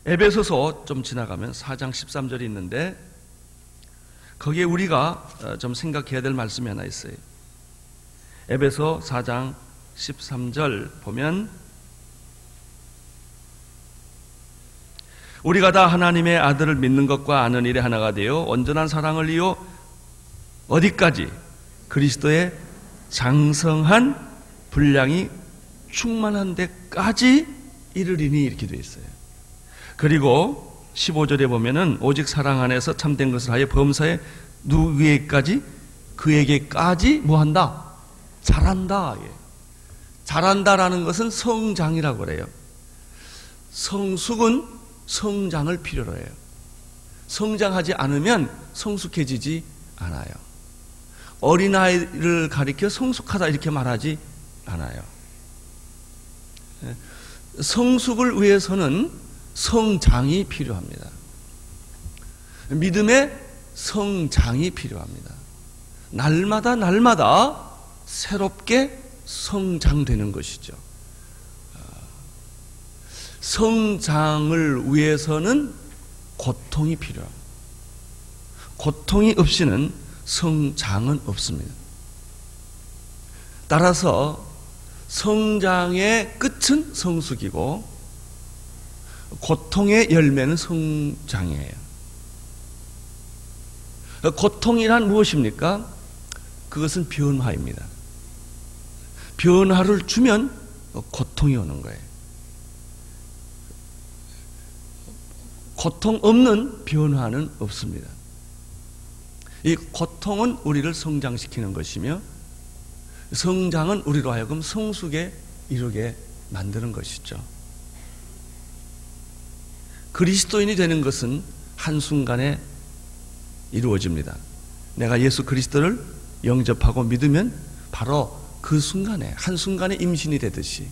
에베소서 좀 지나가면 4장 13절이 있는데 거기에 우리가 좀 생각해야 될 말씀이 하나 있어요. 에베소 4장 13절 보면 우리가 다 하나님의 아들을 믿는 것과 아는 일에 하나가 되어 온전한 사랑을 이어 어디까지? 그리스도의 장성한 분량이 충만한 데까지 이르리니 이렇게 되어 있어요. 그리고 15절에 보면은 오직 사랑 안에서 참된 것을 하여 범사에 누구에게까지? 그에게까지 뭐한다? 잘한다. 예. 잘한다라는 것은 성장이라고 그래요. 성숙은 성장을 필요로 해요. 성장하지 않으면 성숙해지지 않아요. 어린아이를 가리켜 성숙하다 이렇게 말하지 않아요. 성숙을 위해서는 성장이 필요합니다. 믿음의 성장이 필요합니다. 날마다 새롭게 성장되는 것이죠. 성장을 위해서는 고통이 필요합니다. 고통이 없이는 성장은 없습니다. 따라서 성장의 끝은 성숙이고 고통의 열매는 성장이에요. 고통이란 무엇입니까? 그것은 변화입니다. 변화를 주면 고통이 오는 거예요. 고통 없는 변화는 없습니다. 이 고통은 우리를 성장시키는 것이며 성장은 우리로 하여금 성숙에 이르게 만드는 것이죠. 그리스도인이 되는 것은 한순간에 이루어집니다. 내가 예수 그리스도를 영접하고 믿으면 바로 그 순간에 한순간에 임신이 되듯이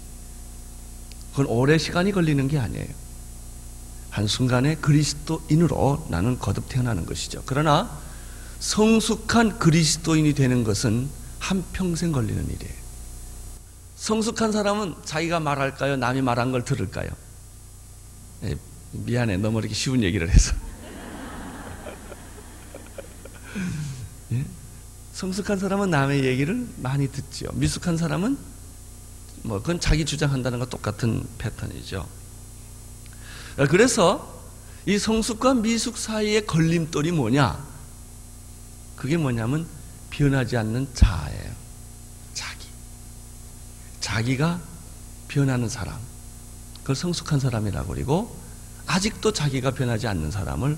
그건 오래 시간이 걸리는 게 아니에요. 한순간에 그리스도인으로 나는 거듭 태어나는 것이죠. 그러나 성숙한 그리스도인이 되는 것은 한평생 걸리는 일이에요. 성숙한 사람은 자기가 말할까요? 남이 말한 걸 들을까요? 미안해, 너무 이렇게 쉬운 얘기를 해서. 예? 성숙한 사람은 남의 얘기를 많이 듣죠. 미숙한 사람은 그건 자기 주장한다는 것 똑같은 패턴이죠. 그래서 이 성숙과 미숙 사이의 걸림돌이 뭐냐? 그게 뭐냐면 변하지 않는 자아예요. 자기가 변하는 사람, 그걸 성숙한 사람이라고 그러고, 아직도 자기가 변하지 않는 사람을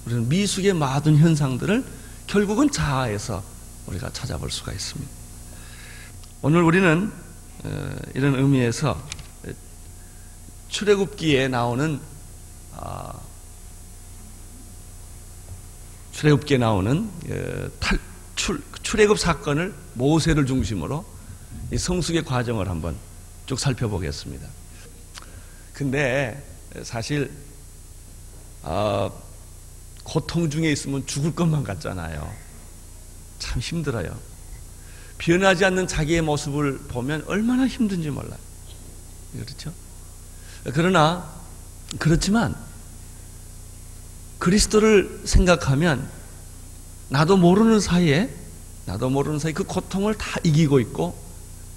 우리는 미숙의 모든 현상들을 결국은 자아에서 우리가 찾아볼 수가 있습니다. 오늘 우리는 이런 의미에서 출애굽기에 나오는 출애굽 사건을 모세를 중심으로 이 성숙의 과정을 한번 쭉 살펴보겠습니다. 근데 사실 고통 중에 있으면 죽을 것만 같잖아요. 참 힘들어요. 변하지 않는 자기의 모습을 보면 얼마나 힘든지 몰라요. 그렇죠? 그렇지만 그리스도를 생각하면 나도 모르는 사이에 그 고통을 다 이기고 있고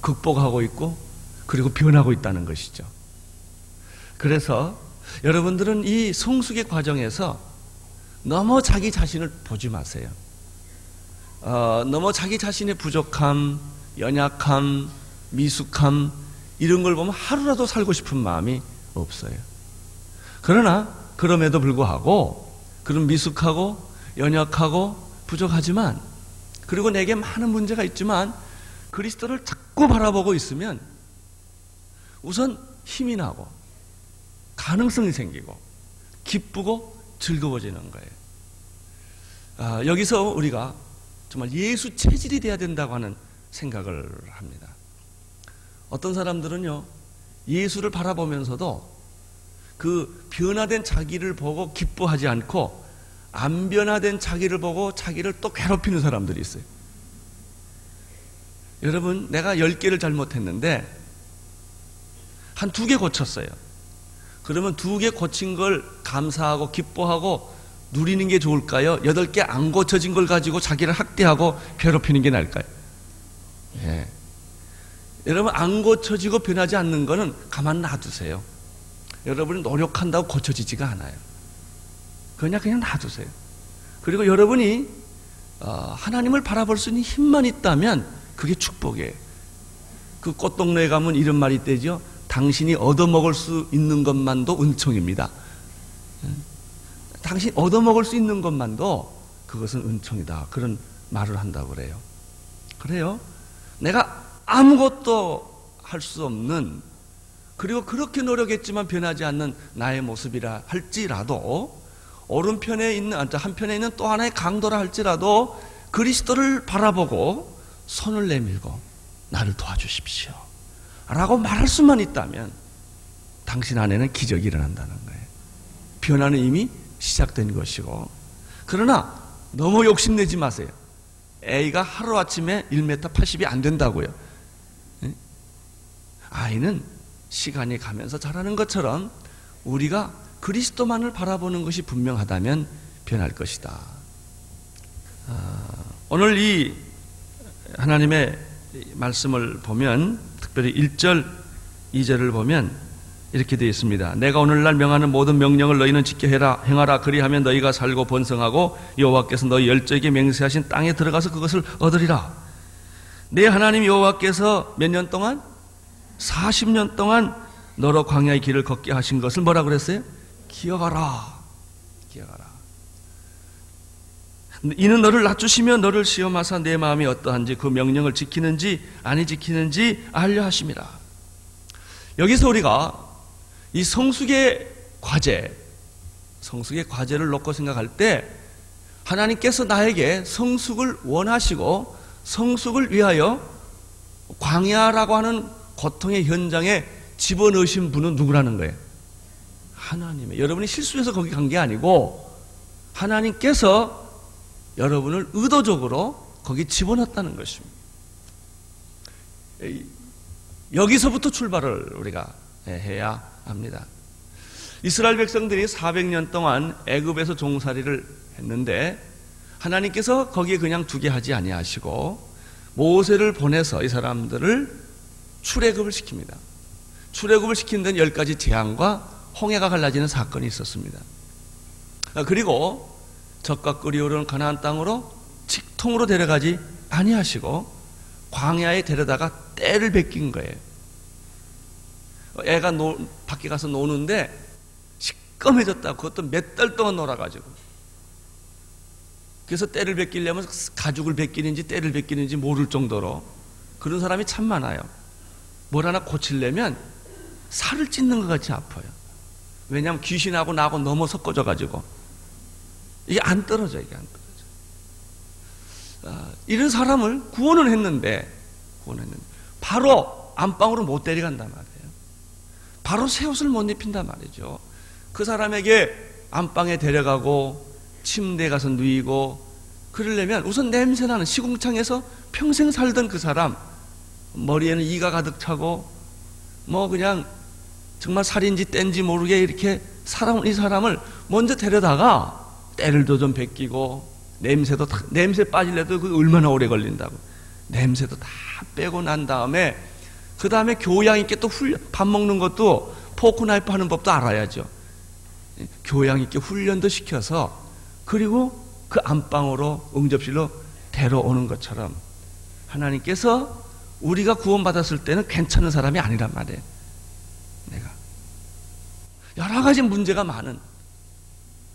극복하고 있고 그리고 변하고 있다는 것이죠. 그래서 여러분들은 이 성숙의 과정에서 너무 자기 자신을 보지 마세요. 너무 자기 자신의 부족함, 연약함, 미숙함 이런 걸 보면 하루라도 살고 싶은 마음이 없어요. 그러나 그럼에도 불구하고 그런 미숙하고 연약하고 부족하지만 그리고 내게 많은 문제가 있지만 그리스도를 자꾸 바라보고 있으면 우선 힘이 나고 가능성이 생기고 기쁘고 즐거워지는 거예요. 여기서 우리가 정말 예수 체질이 돼야 된다고 하는 생각을 합니다. 어떤 사람들은요, 예수를 바라보면서도 그 변화된 자기를 보고 기뻐하지 않고 안 변화된 자기를 보고 자기를 또 괴롭히는 사람들이 있어요. 여러분, 내가 10개를 잘못했는데 한 2개 고쳤어요. 그러면 2개 고친 걸 감사하고 기뻐하고 누리는 게 좋을까요? 8개 안 고쳐진 걸 가지고 자기를 학대하고 괴롭히는 게 나을까요? 예. 여러분, 안 고쳐지고 변하지 않는 거는 가만 놔두세요. 여러분이 노력한다고 고쳐지지가 않아요. 그냥 놔두세요. 그리고 여러분이 하나님을 바라볼 수 있는 힘만 있다면 그게 축복이에요. 그 꽃동네에 가면 이런 말이 있대죠. 당신이 얻어먹을 수 있는 것만도 은총입니다. 당신이 얻어먹을 수 있는 것만도 그것은 은총이다. 그런 말을 한다고 그래요. 그래요. 내가 아무것도 할 수 없는, 그리고 그렇게 노력했지만 변하지 않는 나의 모습이라 할지라도, 오른편에 있는, 한편에 있는 또 하나의 강도라 할지라도 그리스도를 바라보고 손을 내밀고 나를 도와주십시오 라고 말할 수만 있다면 당신 안에는 기적이 일어난다는 거예요. 변화는 이미 시작된 것이고. 그러나 너무 욕심내지 마세요. A가 하루아침에 1m 80이 안 된다고요. 아이는 시간이 가면서 자라는 것처럼 우리가 그리스도만을 바라보는 것이 분명하다면 변할 것이다. 오늘 이 하나님의 말씀을 보면, 특별히 1절, 2절을 보면 이렇게 되어 있습니다. 내가 오늘날 명하는 모든 명령을 너희는 지켜 행하라. 그리하면 너희가 살고 번성하고 여호와께서 너희 열조에게 맹세하신 땅에 들어가서 그것을 얻으리라. 내 하나님 여호와께서 몇 년 동안? 40년 동안 너로 광야의 길을 걷게 하신 것을 뭐라 그랬어요? 기억하라. 기억하라. 이는 너를 낮추시며 너를 시험하사 내 마음이 어떠한지 그 명령을 지키는지 아니 지키는지 알려 하심이라. 여기서 우리가 이 성숙의 과제를 놓고 생각할 때 하나님께서 나에게 성숙을 원하시고 성숙을 위하여 광야라고 하는 고통의 현장에 집어넣으신 분은 누구라는 거예요? 하나님의. 여러분이 실수해서 거기 간 게 아니고 하나님께서 여러분을 의도적으로 거기 집어넣었다는 것입니다. 여기서부터 출발을 우리가 해야 합니다. 이스라엘 백성들이 400년 동안 애굽에서 종살이를 했는데 하나님께서 거기에 그냥 두게 하지 아니하시고 모세를 보내서 이 사람들을 출애굽을 시킵니다. 출애굽을 시키는 데는 10가지 재앙과 홍해가 갈라지는 사건이 있었습니다. 그리고 젖과 꿀이 흐르는 가나안 땅으로 직통으로 데려가지 아니하시고 광야에 데려다가 떼를 베낀 거예요. 애가 밖에 가서 노는데 시꺼매졌다고. 그것도 몇 달 동안 놀아가지고. 그래서 떼를 베끼려면 가죽을 베끼는지 떼를 베끼는지 모를 정도로 그런 사람이 참 많아요. 뭘 하나 고치려면 살을 찢는 것 같이 아파요. 왜냐하면 귀신하고 나하고 너무 섞어져가지고 이게 안 떨어져. 이게 안 떨어져. 이런 사람을 구원은 했는데 바로 안방으로 못 데려간단 말이에요. 바로 새 옷을 못 입힌단 말이죠. 그 사람에게 안방에 데려가고 침대에 가서 누이고 그러려면 우선 냄새나는 시궁창에서 평생 살던 그 사람, 머리에는 이가 가득 차고 뭐 그냥 정말 살인지 뗀지 모르게 이렇게 이 사람을 먼저 데려다가 때를도 좀 베끼고 냄새 빠질래도 그 얼마나 오래 걸린다고. 냄새도 다 빼고 난 다음에 그 다음에 교양 있게 또 밥 먹는 것도 포크 나이프 하는 법도 알아야죠. 교양 있게 훈련도 시켜서 그리고 그 안방으로 응접실로 데려오는 것처럼 하나님께서 우리가 구원받았을 때는 괜찮은 사람이 아니란 말이에요. 내가 여러 가지 문제가 많은,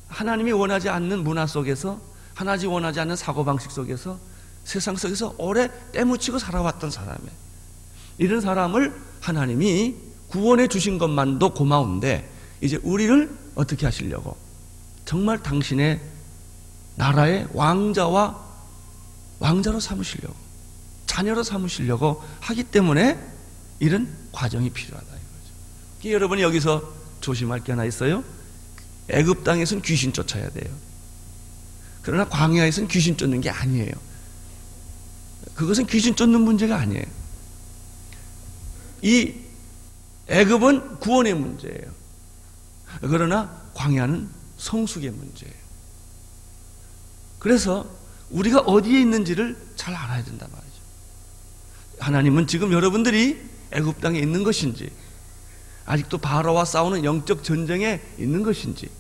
하나님이 원하지 않는 문화 속에서, 하나님이 원하지 않는 사고방식 속에서, 세상 속에서 오래 때묻히고 살아왔던 사람이에요. 이런 사람을 하나님이 구원해 주신 것만도 고마운데 이제 우리를 어떻게 하시려고? 정말 당신의 나라의 왕자로 삼으시려고, 자녀로 삼으시려고 하기 때문에 이런 과정이 필요하다 이거죠. 여러분이 여기서 조심할 게 하나 있어요. 애굽 땅에서는 귀신 쫓아야 돼요. 그러나 광야에서는 귀신 쫓는 게 아니에요. 그것은 귀신 쫓는 문제가 아니에요. 이 애굽은 구원의 문제예요. 그러나 광야는 성숙의 문제예요. 그래서 우리가 어디에 있는지를 잘 알아야 된단 말이죠. 하나님은 지금 여러분들이 애굽 땅에 있는 것인지, 아직도 바로와 싸우는 영적 전쟁에 있는 것인지,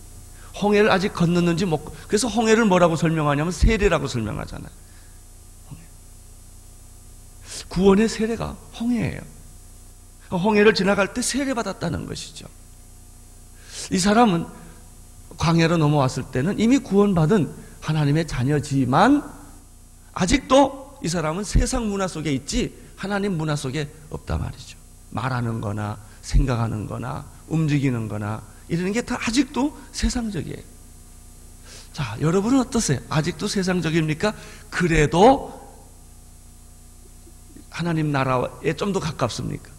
홍해를 아직 건넜는지 못. 그래서 홍해를 뭐라고 설명하냐면 세례라고 설명하잖아요. 구원의 세례가 홍해예요. 홍해를 지나갈 때 세례받았다는 것이죠. 이 사람은 광야로 넘어왔을 때는 이미 구원받은 하나님의 자녀지만 아직도 이 사람은 세상 문화 속에 있지 하나님 문화 속에 없단 말이죠. 말하는 거나 생각하는 거나 움직이는 거나 이런 게 다 아직도 세상적이에요. 자, 여러분은 어떠세요? 아직도 세상적입니까? 그래도 하나님 나라에 좀 더 가깝습니까?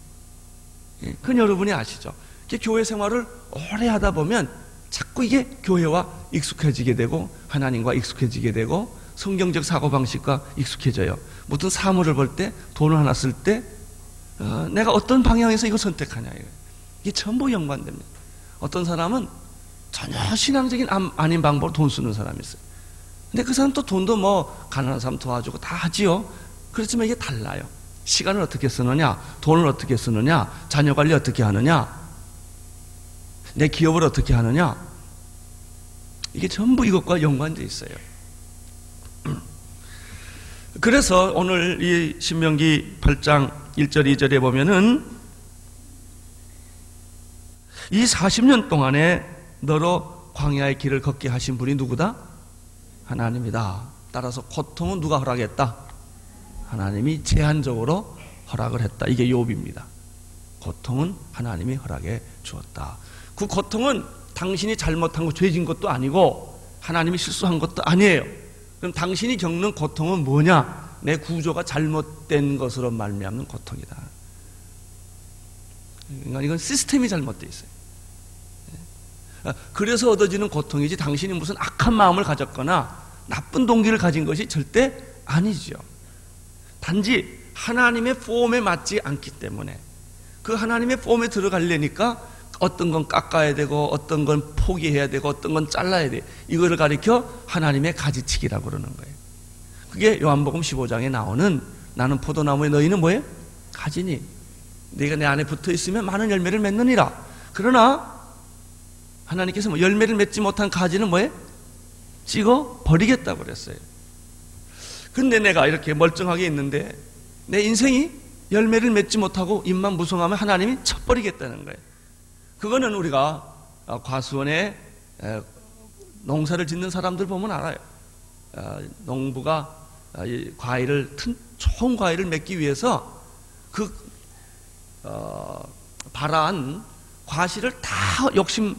예, 그건 여러분이 아시죠? 교회 생활을 오래 하다 보면 자꾸 이게 교회와 익숙해지게 되고 하나님과 익숙해지게 되고 성경적 사고방식과 익숙해져요. 무슨 사물을 볼 때, 돈을 하나 쓸 때 내가 어떤 방향에서 이거 선택하냐, 이게 전부 연관됩니다. 어떤 사람은 전혀 신앙적인 아닌 방법으로 돈 쓰는 사람이 있어요. 근데 그 사람 또 돈도 뭐 가난한 사람 도와주고 다 하지요. 그렇지만 이게 달라요. 시간을 어떻게 쓰느냐, 돈을 어떻게 쓰느냐, 자녀 관리 어떻게 하느냐, 내 기업을 어떻게 하느냐, 이게 전부 이것과 연관되어 있어요. 그래서 오늘 이 신명기 8장 1절 2절에 보면은 이 40년 동안에 너로 광야의 길을 걷게 하신 분이 누구다? 하나님이다. 따라서 고통은 누가 허락했다? 하나님이 제한적으로 허락을 했다. 이게 욥입니다. 고통은 하나님이 허락해 주었다. 그 고통은 당신이 잘못한 거, 죄진 것도 아니고 하나님이 실수한 것도 아니에요. 그럼 당신이 겪는 고통은 뭐냐? 내 구조가 잘못된 것으로 말미암는 고통이다. 그러니까 이건 시스템이 잘못되어 있어요. 그래서 얻어지는 고통이지 당신이 무슨 악한 마음을 가졌거나 나쁜 동기를 가진 것이 절대 아니죠. 단지 하나님의 폼에 맞지 않기 때문에, 그 하나님의 폼에 들어가려니까 어떤 건 깎아야 되고 어떤 건 포기해야 되고 어떤 건 잘라야 돼. 이거를 가리켜 하나님의 가지치기라고 그러는 거예요. 그게 요한복음 15장에 나오는 나는 포도나무에 너희는 뭐예요? 가지니 네가 내 안에 붙어 있으면 많은 열매를 맺느니라. 그러나 하나님께서 뭐 열매를 맺지 못한 가지는 뭐예요? 찍어 버리겠다고 그랬어요. 근데 내가 이렇게 멀쩡하게 있는데 내 인생이 열매를 맺지 못하고 입만 무성하면 하나님이 쳐버리겠다는 거예요. 그거는 우리가 과수원에 농사를 짓는 사람들 보면 알아요. 농부가 과일을, 좋은 과일을 맺기 위해서 그 발아한 과실을 다 욕심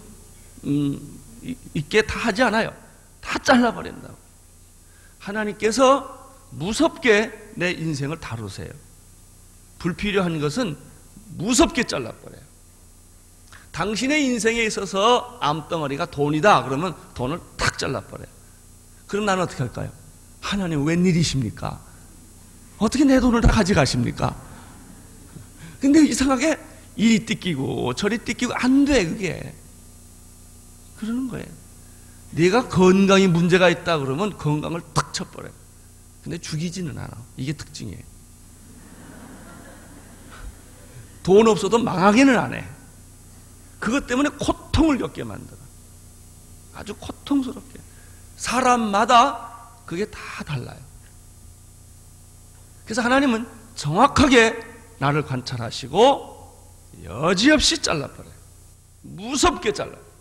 있게 다 하지 않아요. 다 잘라버린다고. 하나님께서 무섭게 내 인생을 다루세요. 불필요한 것은 무섭게 잘라버려요. 당신의 인생에 있어서 암덩어리가 돈이다 그러면 돈을 탁 잘라버려요. 그럼 나는 어떻게 할까요? 하나님 웬일이십니까? 어떻게 내 돈을 다 가져가십니까? 근데 이상하게 이리 띠끼고 저리 띠끼고 안 돼, 그게. 그러는 거예요. 네가 건강에 문제가 있다 그러면 건강을 탁 쳐버려요. 근데 죽이지는 않아. 이게 특징이에요. 돈 없어도 망하게는 안 해. 그것 때문에 고통을 겪게 만들어. 아주 고통스럽게. 사람마다 그게 다 달라요. 그래서 하나님은 정확하게 나를 관찰하시고 여지없이 잘라버려요. 무섭게 잘라요.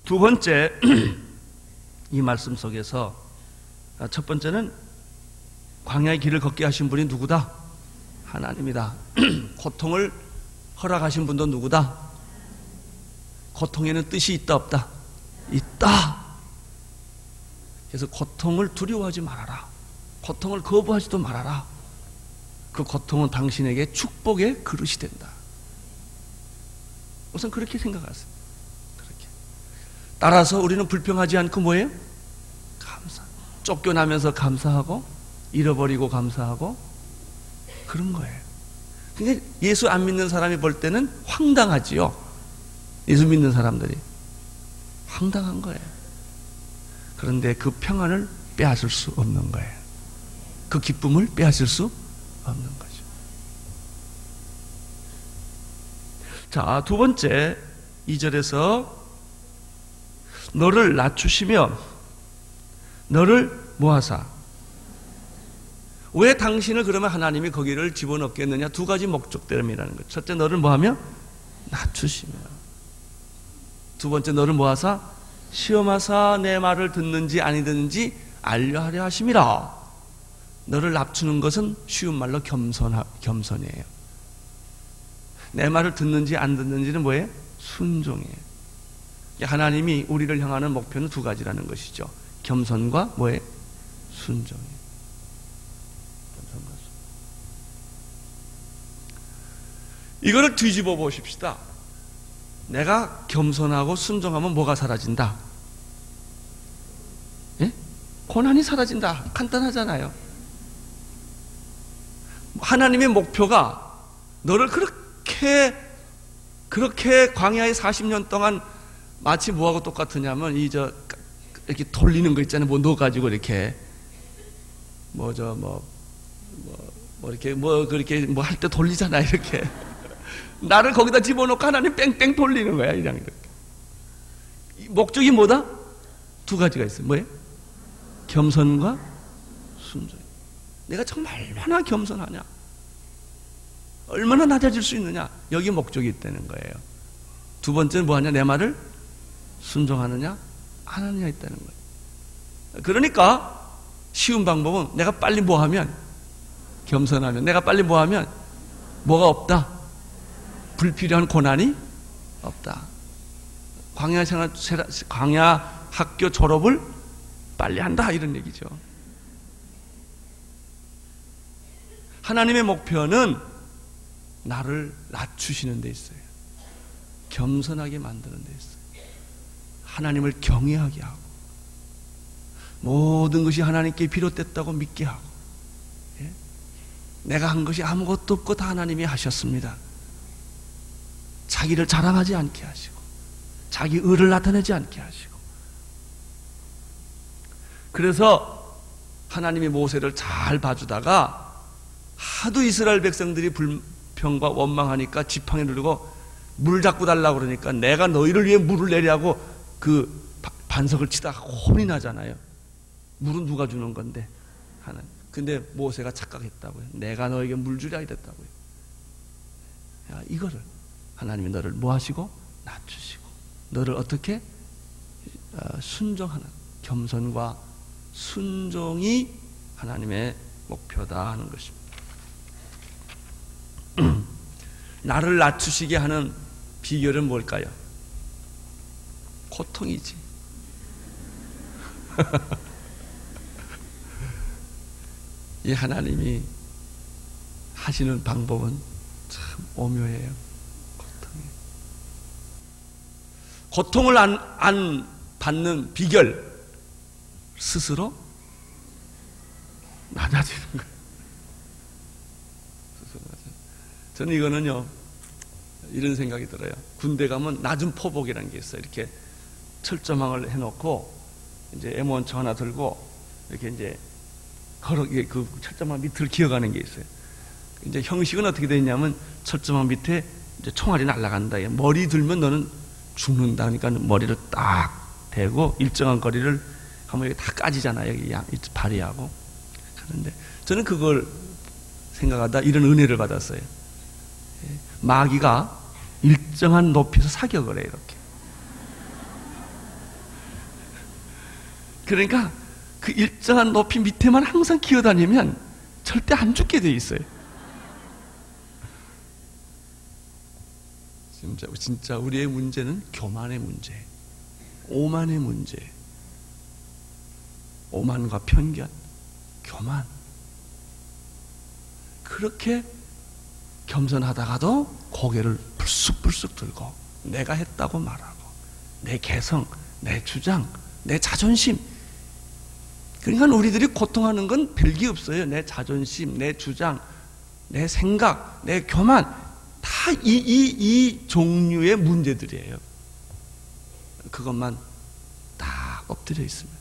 두 번째, 이 말씀 속에서 첫 번째는 광야의 길을 걷게 하신 분이 누구다? 하나님이다. 고통을 허락하신 분도 누구다? 고통에는 뜻이 있다 없다? 있다. 그래서 고통을 두려워하지 말아라. 고통을 거부하지도 말아라. 그 고통은 당신에게 축복의 그릇이 된다. 우선 그렇게 생각하세요. 그렇게. 따라서 우리는 불평하지 않고 뭐예요? 감사. 쫓겨나면서 감사하고 잃어버리고 감사하고 그런 거예요. 그러니까 예수 안 믿는 사람이 볼 때는 황당하지요. 예수 믿는 사람들이 상당한 거예요. 그런데 그 평안을 빼앗을 수 없는 거예요. 그 기쁨을 빼앗을 수 없는 거죠. 자, 두 번째 2절에서 너를 낮추시며 너를 뭐하사? 왜 당신을 그러면 하나님이 거기를 집어넣겠느냐? 두 가지 목적 때문이라는 거죠. 첫째, 너를 뭐하며? 낮추시며. 두 번째, 너를 뭐하사? 시험하사 내 말을 듣는지 아니 듣는지 알려하려 하심이라. 너를 낮추는 것은 쉬운 말로 겸손이에요. 내 말을 듣는지 안 듣는지는 뭐예요? 순종이에요. 하나님이 우리를 향하는 목표는 두 가지라는 것이죠. 겸손과 뭐예요? 순종이에요. 이거를 뒤집어 보십시다. 내가 겸손하고 순종하면 뭐가 사라진다? 예? 고난이 사라진다. 간단하잖아요. 하나님의 목표가 너를 그렇게 광야의 40년 동안 마치 뭐하고 똑같으냐면 이렇게 돌리는 거 있잖아요. 뭐 넣어가지고 이렇게 이렇게 그렇게 뭐 할 때 돌리잖아요. 이렇게 나를 거기다 집어넣고 하나님 뺑뺑 돌리는 거야. 이렇게. 목적이 뭐다? 두 가지가 있어요. 뭐예요? 겸손과 순종. 내가 정말 얼마나 겸손하냐? 얼마나 낮아질 수 있느냐? 여기 목적이 있다는 거예요. 두 번째는 뭐하냐? 내 말을 순종하느냐? 안 하느냐 있다는 거예요. 그러니까 쉬운 방법은 내가 빨리 뭐하면? 겸손하면. 내가 빨리 뭐하면? 뭐가 없다? 불필요한 고난이 없다. 광야 학교 졸업을 빨리 한다 이런 얘기죠. 하나님의 목표는 나를 낮추시는 데 있어요. 겸손하게 만드는 데 있어요. 하나님을 경외하게 하고 모든 것이 하나님께 비롯됐다고 믿게 하고, 예? 내가 한 것이 아무것도 없고 다 하나님이 하셨습니다. 자기를 자랑하지 않게 하시고 자기 의를 나타내지 않게 하시고. 그래서 하나님이 모세를 잘 봐주다가 하도 이스라엘 백성들이 불평과 원망하니까 지팡이 누르고 물 잡고 달라고 그러니까 내가 너희를 위해 물을 내려고 그 반석을 치다가 혼이 나잖아요. 물은 누가 주는 건데? 하나님. 근데 모세가 착각했다고요. 내가 너에게 물 주랴 이랬다고요. 야, 이거를 하나님이 너를 뭐 하시고? 낮추시고 너를 어떻게? 순종하는 겸손과 순종이 하나님의 목표다 하는 것입니다. 나를 낮추시게 하는 비결은 뭘까요? 고통이지. 이 하나님이 하시는 방법은 참 오묘해요. 고통을 안 받는 비결, 스스로 낮아지는 거예요. 저는 이거는요, 이런 생각이 들어요. 군대 가면 낮은 포복이라는 게 있어요. 이렇게 철조망을 해놓고, 이제 M1총 하나 들고, 이렇게 이제, 그 철조망 밑을 기어가는 게 있어요. 이제 형식은 어떻게 되어 있냐면, 철조망 밑에 이제 총알이 날아간다. 머리 들면 너는 죽는다. 그러니까 머리를 딱 대고, 일정한 거리를 하면 여기 다 까지잖아요. 여기 발이하고. 그런데 저는 그걸 생각하다 이런 은혜를 받았어요. 마귀가 일정한 높이에서 사격을 해요. 이렇게. 그러니까 그 일정한 높이 밑에만 항상 기어다니면 절대 안 죽게 돼 있어요. 진짜 우리의 문제는 교만의 문제, 오만의 문제, 오만과 편견, 교만. 그렇게 겸손하다가도 고개를 불쑥불쑥 들고 내가 했다고 말하고 내 개성, 내 주장, 내 자존심. 그러니까 우리들이 고통하는 건 별게 없어요. 내 자존심, 내 주장, 내 생각, 내 교만, 다 이 종류의 문제들이에요. 그것만 엎드려 있습니다.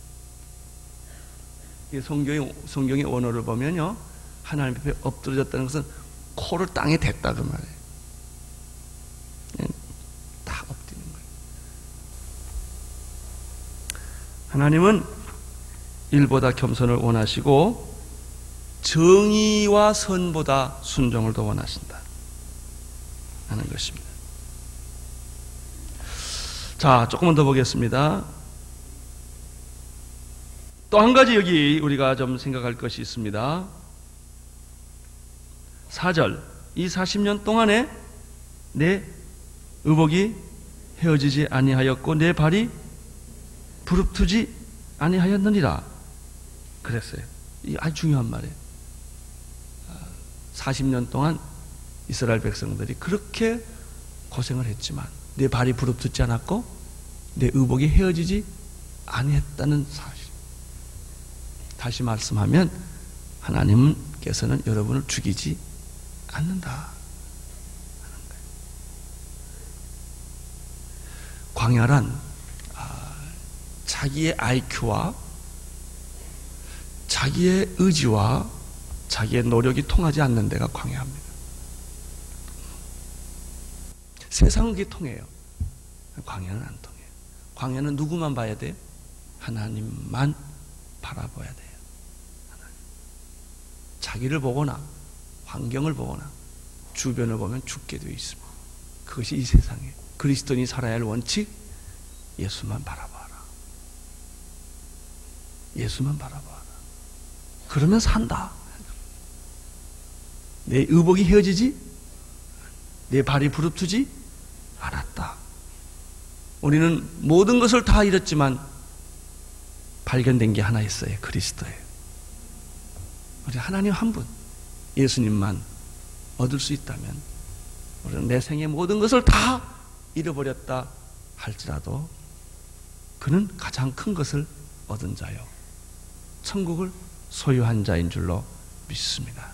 이 성경의 원어를 보면요, 하나님 앞에 엎드려졌다는 것은 코를 땅에 댔다 그 말이에요. 다 엎드리는 거예요. 하나님은 일보다 겸손을 원하시고 정의와 선보다 순종을 더 원하신다 하는 것입니다. 자, 조금만 더 보겠습니다. 또 한 가지 여기 우리가 좀 생각할 것이 있습니다. 4절, 이 40년 동안에 내 의복이 헤어지지 아니하였고 내 발이 부릅뜨지 아니하였느니라 그랬어요. 이 아주 중요한 말이에요. 40년 동안 이스라엘 백성들이 그렇게 고생을 했지만 내 발이 부릅뜨지 않았고 내 의복이 헤어지지 아니했다는 사실. 다시 말씀하면 하나님께서는 여러분을 죽이지 않는다 하는 거예요. 광야란 자기의 IQ와 자기의 의지와 자기의 노력이 통하지 않는 데가 광야입니다. 세상은 그게 통해요. 광야는 안 통해요. 광야는 누구만 봐야 돼요? 하나님만 바라봐야 돼요. 하나님. 자기를 보거나 환경을 보거나 주변을 보면 죽게 되어 있습니다. 그것이 이 세상에 그리스도인이 살아야 할 원칙, 예수만 바라봐라. 예수만 바라봐라. 그러면 산다. 내 의복이 헤어지지, 내 발이 부릅뜨지 않았다. 우리는 모든 것을 다 잃었지만 발견된 게 하나 있어요. 그리스도예요. 우리 하나님 한 분, 예수님만 얻을 수 있다면 우리는 내 생의 모든 것을 다 잃어버렸다 할지라도 그는 가장 큰 것을 얻은 자요, 천국을 소유한 자인 줄로 믿습니다.